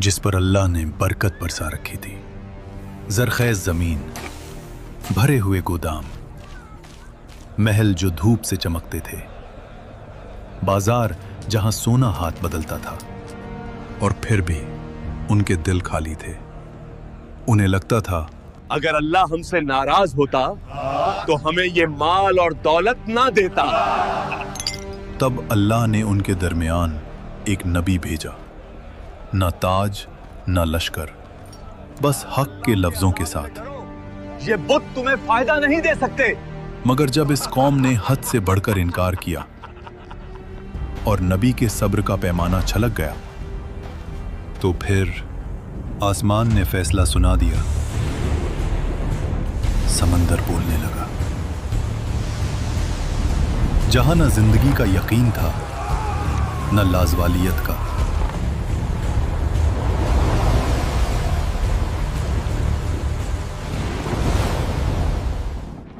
जिस पर अल्लाह ने बरकत बरसा रखी थी। जरखेज जमीन, भरे हुए गोदाम, महल जो धूप से चमकते थे, बाजार जहां सोना हाथ बदलता था। और फिर भी उनके दिल खाली थे। उन्हें लगता था अगर अल्लाह हमसे नाराज होता तो हमें ये माल और दौलत ना देता। तब अल्लाह ने उनके दरमियान एक नबी भेजा, ना ताज ना लश्कर, बस हक के लफ्जों के साथ। ये बुत तुम्हें फायदा नहीं दे सकते। मगर जब इस कौम ने हद से बढ़कर इनकार किया और नबी के सब्र का पैमाना छलक गया, तो फिर आसमान ने फैसला सुना दिया। समंदर बोलने लगा। जहां न जिंदगी का यकीन था, न लाजवालियत का।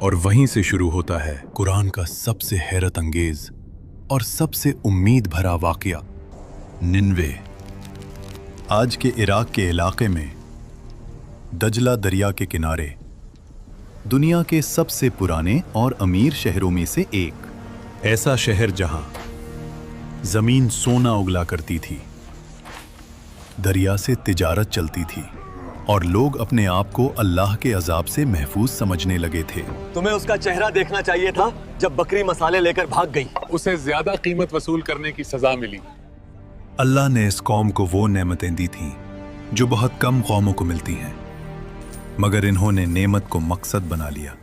और वहीं से शुरू होता है कुरान का सबसे हैरत अंगेज और सबसे उम्मीद भरा वाकया, निन्वे। आज के इराक के इलाके में दजला दरिया के किनारे दुनिया के सबसे पुराने और अमीर शहरों में से एक, ऐसा शहर जहां जमीन सोना उगला करती थी, दरिया से तिजारत चलती थी और लोग अपने आप को अल्लाह के अजाब से महफूज समझने लगे थे। तुम्हें उसका चेहरा देखना चाहिए था जब बकरी मसाले लेकर भाग गई। उसे ज्यादा कीमत वसूल करने की सजा मिली। अल्लाह ने इस कौम को वो नेमतें दी थीं जो बहुत कम कौमों को मिलती हैं, मगर इन्होंने नेमत को मकसद बना लिया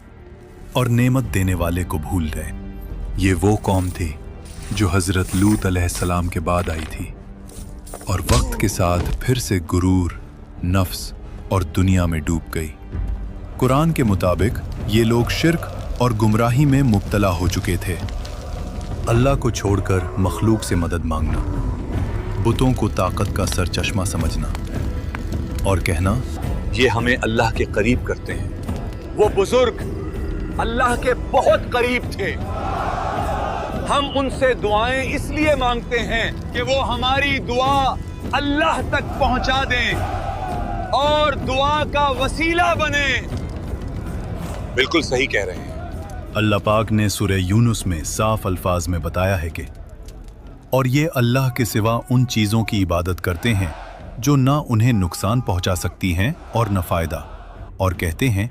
और नेमत देने वाले को भूल गए। ये वो कौम थी जो हजरत लूत अलैहिस्सलाम के बाद आई थी और वक्त के साथ फिर से गुरूर, नफ्स और दुनिया में डूब गई। कुरान के मुताबिक ये लोग शिर्क और गुमराही में मुब्तला हो चुके थे। अल्लाह को छोड़कर मखलूक से मदद मांगना, बुतों को ताकत का सरचश्मा समझना और कहना ये हमें अल्लाह के करीब करते हैं। वो बुजुर्ग अल्लाह के बहुत करीब थे। हम उनसे दुआएं इसलिए मांगते हैं कि वो हमारी दुआ अल्लाह तक पहुंचा दें और दुआ का वसीला बने। बिल्कुल सही कह रहे हैं। अल्लाह पाक ने सूरह यूनुस में साफ अल्फाज में बताया है कि और ये अल्लाह के सिवा उन चीज़ों की इबादत करते हैं जो ना उन्हें नुकसान पहुंचा सकती हैं और न फ़ायदा, और कहते हैं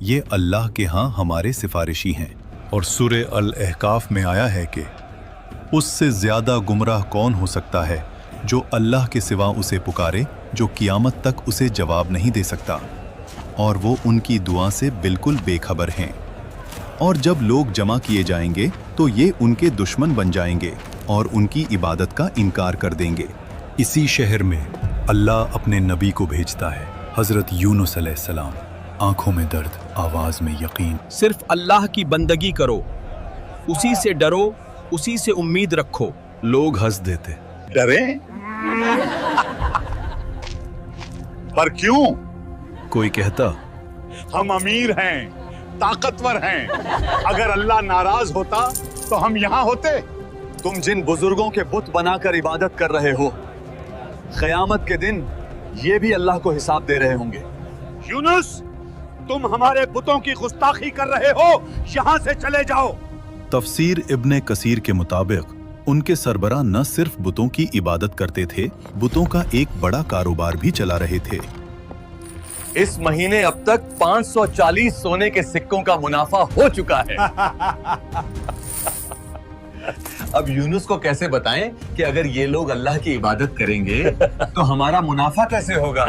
ये अल्लाह के यहाँ हमारे सिफारिशी हैं। और सूरह अल-अहकाफ में आया है कि उससे ज़्यादा गुमराह कौन हो सकता है जो अल्लाह के सिवा उसे पुकारे, जो क़ियामत तक उसे जवाब नहीं दे सकता और वो उनकी दुआ से बिल्कुल बेखबर हैं। और जब लोग जमा किए जाएंगे तो ये उनके दुश्मन बन जाएंगे और उनकी इबादत का इनकार कर देंगे। इसी शहर में अल्लाह अपने नबी को भेजता है, हज़रत यूनुस अलैहिस्सलाम। आंखों में दर्द, आवाज़ में यकीन। सिर्फ अल्लाह की बंदगी करो, उसी से डरो, उसी से उम्मीद रखो। लोग हंस देते। डरे? पर क्यों? कोई कहता हम अमीर हैं, ताकतवर हैं। अगर अल्लाह नाराज होता तो हम यहाँ होते। तुम जिन बुजुर्गों के बुत बनाकर इबादत कर रहे हो, क़यामत के दिन ये भी अल्लाह को हिसाब दे रहे होंगे। यूनुस, तुम हमारे बुतों की गुस्ताखी कर रहे हो, यहाँ से चले जाओ। तफसीर इब्ने कसीर के मुताबिक उनके सरबरा न सिर्फ बुतों की इबादत करते थे, बुतों का एक बड़ा कारोबार भी चला रहे थे। इस महीने अब तक 540 सोने के सिक्कों का मुनाफा हो चुका है। अब यूनुस को कैसे बताएं कि अगर ये लोग अल्लाह की इबादत करेंगे तो हमारा मुनाफा कैसे होगा?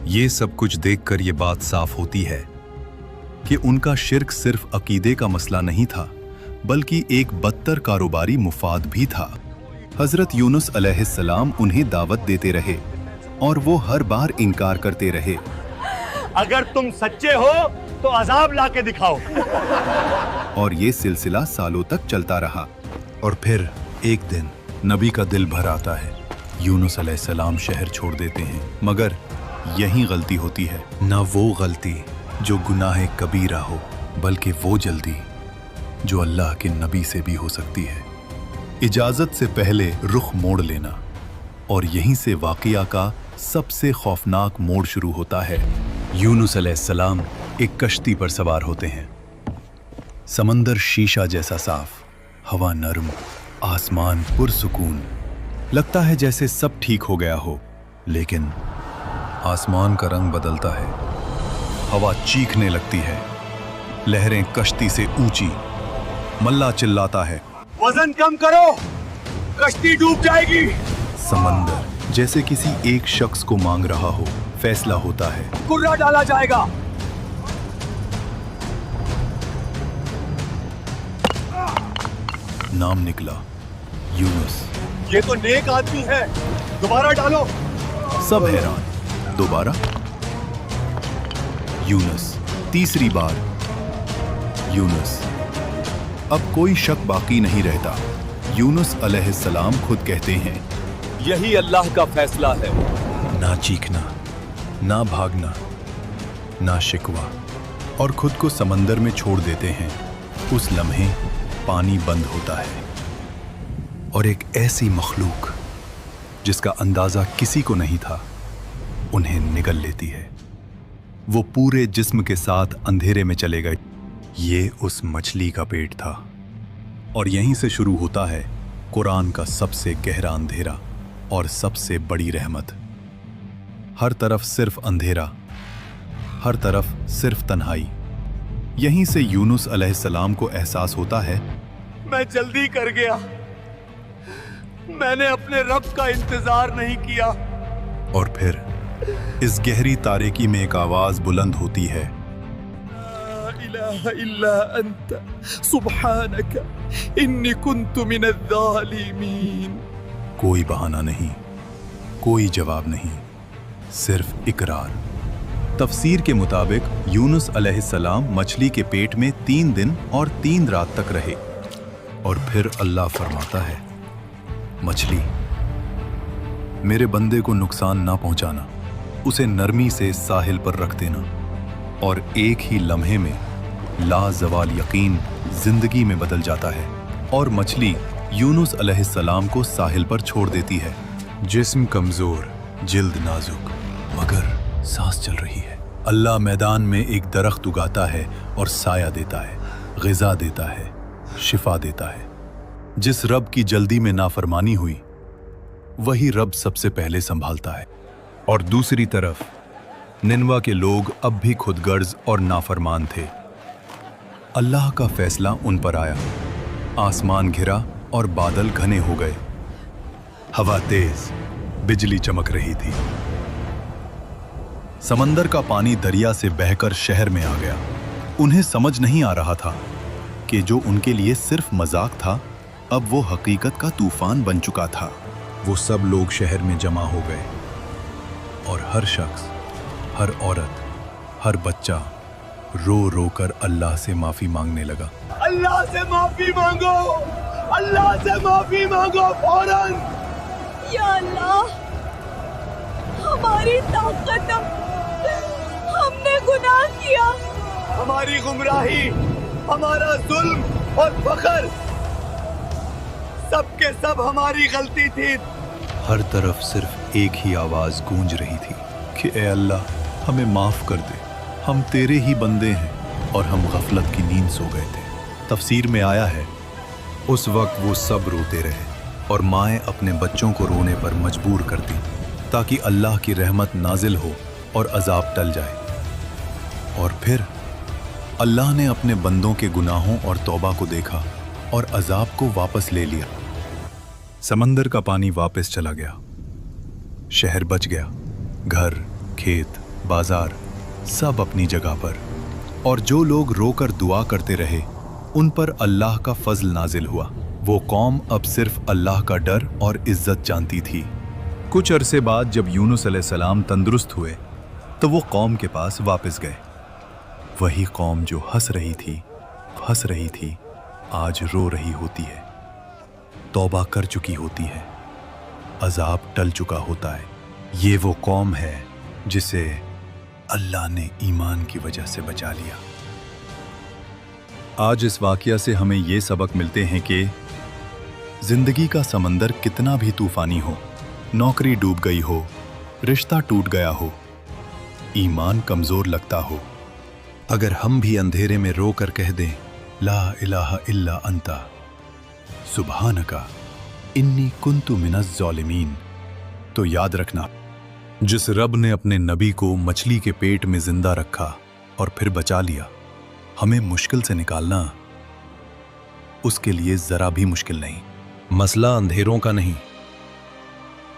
ये सब कुछ देखकर ये बात साफ होती है कि उनका शिर्क सिर्फ अकीदे का मसला नहीं था, बल्कि एक बदतर कारोबारी मुफाद भी था। हजरत यूनुस अलैहिस्सलाम उन्हें दावत देते रहे और वो हर बार इनकार करते रहे। अगर तुम सच्चे हो तो अजाब लाके दिखाओ। और ये सिलसिला सालों तक चलता रहा। और फिर एक दिन नबी का दिल भर आता है। यूनुस अलैहिस्सलाम शहर छोड़ देते हैं, मगर यही गलती होती है। ना वो गलती जो गुनाह कबीरा हो, बल्कि वो जल्दी जो अल्लाह के नबी से भी हो सकती है। इजाजत से पहले रुख मोड़ लेना और यहीं से वाक़या का सबसे खौफनाक मोड़ शुरू होता है। यूनुस अलैहिस्सलाम एक कश्ती पर सवार होते हैं। समंदर शीशा जैसा साफ, हवा नरम, आसमान पुरसुकून। लगता है जैसे सब ठीक हो गया हो, लेकिन आसमान का रंग बदलता है, हवा चीखने लगती है, लहरें कश्ती से ऊंची। मल्ला चिल्लाता है, वजन कम करो, कश्ती डूब जाएगी। समंदर जैसे किसी एक शख्स को मांग रहा हो। फैसला होता है, कुर्रा डाला जाएगा। नाम निकला, यूनुस। ये तो नेक आदमी है, दोबारा डालो। सब हैरान। दोबारा यूनुस, तीसरी बार यूनुस। अब कोई शक बाकी नहीं रहता। यूनुस अलैहिस्सलाम खुद कहते हैं, यही अल्लाह का फैसला है। ना चीखना, ना भागना, ना शिकवा, और खुद को समंदर में छोड़ देते हैं। उस लम्हे पानी बंद होता है और एक ऐसी मखलूक जिसका अंदाजा किसी को नहीं था, उन्हें निगल लेती है। वो पूरे जिस्म के साथ अंधेरे में चले गए। ये उस मछली का पेट था। और यहीं से शुरू होता है कुरान का सबसे गहरा अंधेरा और सबसे बड़ी रहमत। हर तरफ सिर्फ अंधेरा, हर तरफ सिर्फ तन्हाई। यहीं से यूनुस अलैहिस्सलाम को एहसास होता है, मैं जल्दी कर गया, मैंने अपने रब का इंतजार नहीं किया। और फिर इस गहरी तारीकी में एक आवाज बुलंद होती है, ला इलाहा इल्ला अंत सुब्हानका इन्नी कुन्तु मिनज़्ज़ालिमीन। कोई बहाना नहीं, कोई जवाब नहीं, सिर्फ इकरार। तफसीर के मुताबिक यूनुस अलैहिस्सलाम मछली के पेट में 3 दिन और 3 रात तक रहे। और फिर अल्लाह फरमाता है, मछली, मेरे बंदे को नुकसान ना पहुंचाना, उसे नरमी से साहिल पर रख देना। और एक ही लम्हे में लाजवाल यकीन जिंदगी में बदल जाता है और मछली यूनुस अलैहिस्सलाम को साहिल पर छोड़ देती है। जिस्म कमजोर, जिल्द नाजुक, मगर सांस चल रही है। अल्लाह मैदान में एक दरख्त उगाता है और साया देता है, ग़िज़ा देता है, शिफा देता है। जिस रब की जल्दी में नाफरमानी हुई, वही रब सबसे पहले संभालता है। और दूसरी तरफ निनवा के लोग अब भी खुदगर्ज और नाफरमान थे। अल्लाह का फैसला उन पर आया। आसमान घिरा और बादल घने हो गए। हवा तेज, बिजली चमक रही थी। समंदर का पानी दरिया से बहकर शहर में आ गया। उन्हें समझ नहीं आ रहा था कि जो उनके लिए सिर्फ मजाक था, अब वो हकीकत का तूफान बन चुका था। वो सब लोग शहर में जमा हो गए और हर शख्स, हर औरत, हर बच्चा रो रो कर अल्लाह से माफी मांगने लगा। अल्लाह से माफी मांगो, अल्लाह से माफी मांगो फौरन। या अल्लाह, हमारी ताकत, हमने गुनाह किया। हमारी गुमराही, हमारा जुल्म और फखर, सब के सब हमारी गलती थी। हर तरफ सिर्फ एक ही आवाज गूंज रही थी कि ए अल्लाह, हमें माफ कर दे, हम तेरे ही बंदे हैं और हम गफलत की नींद सो गए थे। तफसीर में आया है, उस वक्त वो सब रोते रहे और माएँ अपने बच्चों को रोने पर मजबूर करती ताकि अल्लाह की रहमत नाजिल हो और अजाब टल जाए। और फिर अल्लाह ने अपने बंदों के गुनाहों और तौबा को देखा और अजाब को वापस ले लिया। समंदर का पानी वापस चला गया, शहर बच गया, घर, खेत, बाजार सब अपनी जगह पर। और जो लोग रोकर दुआ करते रहे, उन पर अल्लाह का फजल नाजिल हुआ। वो कौम अब सिर्फ अल्लाह का डर और इज्जत जानती थी। कुछ अरसे बाद जब यूनुस अलैहिस्सलाम तंदुरुस्त हुए, तो वो कौम के पास वापस गए। वही कौम जो हंस रही थी, हंस रही थी, आज रो रही होती है, तौबा कर चुकी होती है, अजाब टल चुका होता है। ये वो कौम है जिसे अल्लाह ने ईमान की वजह से बचा लिया। आज इस वाकया से हमें ये सबक मिलते हैं कि जिंदगी का समंदर कितना भी तूफानी हो, नौकरी डूब गई हो, रिश्ता टूट गया हो, ईमान कमजोर लगता हो, अगर हम भी अंधेरे में रो कर कह दें ला इलाहा इल्ला अंता सुब्हानका इन्नी कुन्तु मिनज़ ज़ालिमीन, तो याद रखना, जिस रब ने अपने नबी को मछली के पेट में जिंदा रखा और फिर बचा लिया, हमें मुश्किल से निकालना उसके लिए जरा भी मुश्किल नहीं। मसला अंधेरों का नहीं,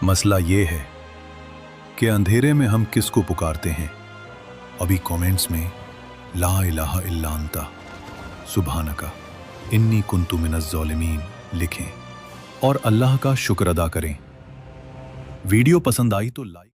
मसला ये है कि अंधेरे में हम किसको पुकारते हैं। अभी कमेंट्स में ला इलाहा इल्ला अंता सुब्हानका इन्नी कुन्तु मिनज़ ज़ालिमीन लिखें और अल्लाह का शुक्र अदा करें। वीडियो पसंद आई तो लाइक